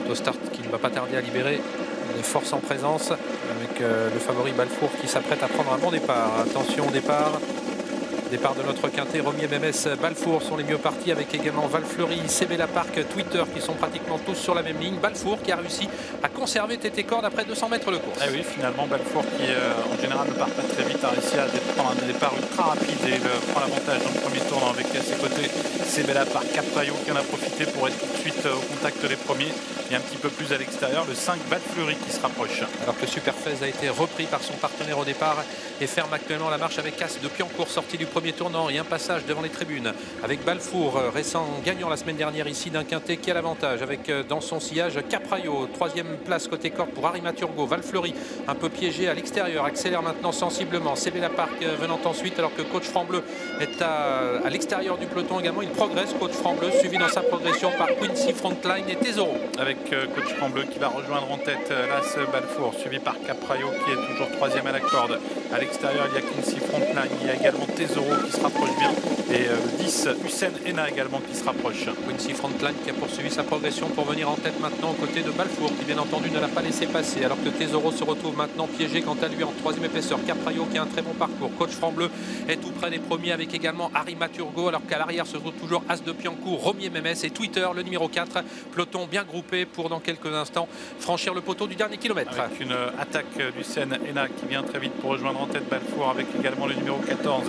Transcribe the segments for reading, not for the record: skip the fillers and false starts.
Autostart qui ne va pas tarder à libérer les forces en présence avec le favori Balfour qui s'apprête à prendre un bon départ. Attention au départ. Départ de notre quintet, Romier, MMS, Balfour sont les mieux partis avec également Valfleury, CB Park, Twitter qui sont pratiquement tous sur la même ligne. Balfour qui a réussi à conserver Tété Corde après 200 mètres de course. Eh oui, finalement Balfour qui en général ne part pas très vite a réussi à prendre un départ ultra rapide et prend l'avantage dans le premier tournant avec à ses côtés CB Park, Capraio qui en a profité pour être tout de suite au contact des premiers et un petit peu plus à l'extérieur. Le 5 Valfleury qui se rapproche. Alors que Superfez a été repris par son partenaire au départ et ferme actuellement la marche avec As de Piancourt sorti du premier tournant et un passage devant les tribunes avec Balfour, récent gagnant la semaine dernière ici d'un quintet qui a l'avantage avec dans son sillage Capraio, troisième place côté corde pour Arima Turgot. Valfleury un peu piégé à l'extérieur, accélère maintenant sensiblement. CB Park venant ensuite alors que Coach Franc-Bleu est à l'extérieur du peloton également. Il progresse, Coach Franc-Bleu, suivi dans sa progression par Quincy Frontline et Tesoro. Avec Coach Franc-Bleu qui va rejoindre en tête l'As Balfour, suivi par Capraio qui est toujours troisième à la corde. À l'extérieur, il y a Quincy Frontline, il y a également Tesoro qui se rapproche bien et le 10 Hussein Ena également qui se rapproche. Quincy Frontline qui a poursuivi sa progression pour venir en tête maintenant aux côtés de Balfour qui bien entendu ne l'a pas laissé passer alors que Tesoro se retrouve maintenant piégé quant à lui en troisième épaisseur. Capraio qui a un très bon parcours. Coach Franc-Bleu est tout près des premiers avec également Arima Turgot alors qu'à l'arrière se trouve toujours As de Piancourt, Romier, MMS et Twitter le numéro 4. Peloton bien groupé pour dans quelques instants franchir le poteau du dernier kilomètre. Avec une attaque d'Hussein Ena qui vient très vite pour rejoindre en tête Balfour avec également le numéro 14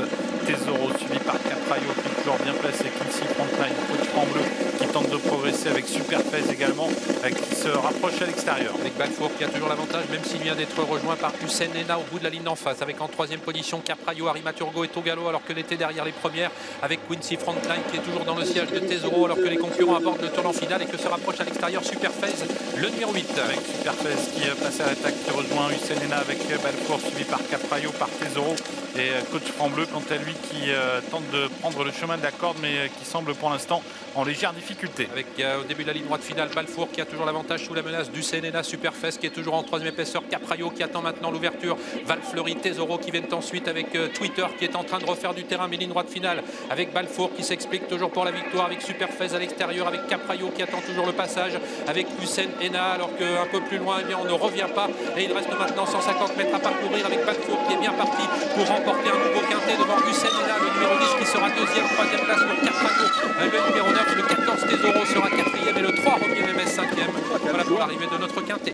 Tesoro suivi par Capraio qui est toujours bien placé, Quincy Frontline, Coach Franc-Bleu qui tente de progresser avec Superfez également qui se rapproche à l'extérieur. Avec Balfour qui a toujours l'avantage même s'il vient d'être rejoint par Hussein Ena au bout de la ligne d'en face avec en troisième position Capraio, Arima Turgot est au galop alors que l'était derrière les premières avec Quincy Frontline qui est toujours dans le siège de Tesoro alors que les concurrents abordent le tournant final et que se rapproche à l'extérieur Superfez le numéro 8. Avec Superfez qui passe à l'attaque qui rejoint Hussein Ena avec Balfour suivi par Capraio, par Tesoro et Coach Franc-Bleu quant à lui qui tente de prendre le chemin de la corde mais qui semble pour l'instant en légère difficulté. Avec au début de la ligne droite finale Balfour qui a toujours l'avantage sous la menace du Ena, Superfez qui est toujours en troisième épaisseur, Capraio qui attend maintenant l'ouverture, Valfleury, Tesoro qui viennent ensuite avec Twitter qui est en train de refaire du terrain mais ligne droite finale avec Balfour qui s'explique toujours pour la victoire avec Superfez à l'extérieur avec Capraio qui attend toujours le passage avec Hussein Ena alors qu'un peu plus loin eh bien, on ne revient pas et il reste maintenant 150 mètres à parcourir avec Balfour qui est bien parti pour remporter un nouveau quintet devant Hussein Ena, le numéro 10 qui sera deuxième, troisième place pour Capraio, le numéro 9, le 14 Tesoro sera quatrième et le 3 Romier, MMS cinquième. Voilà pour l'arrivée de notre quintet.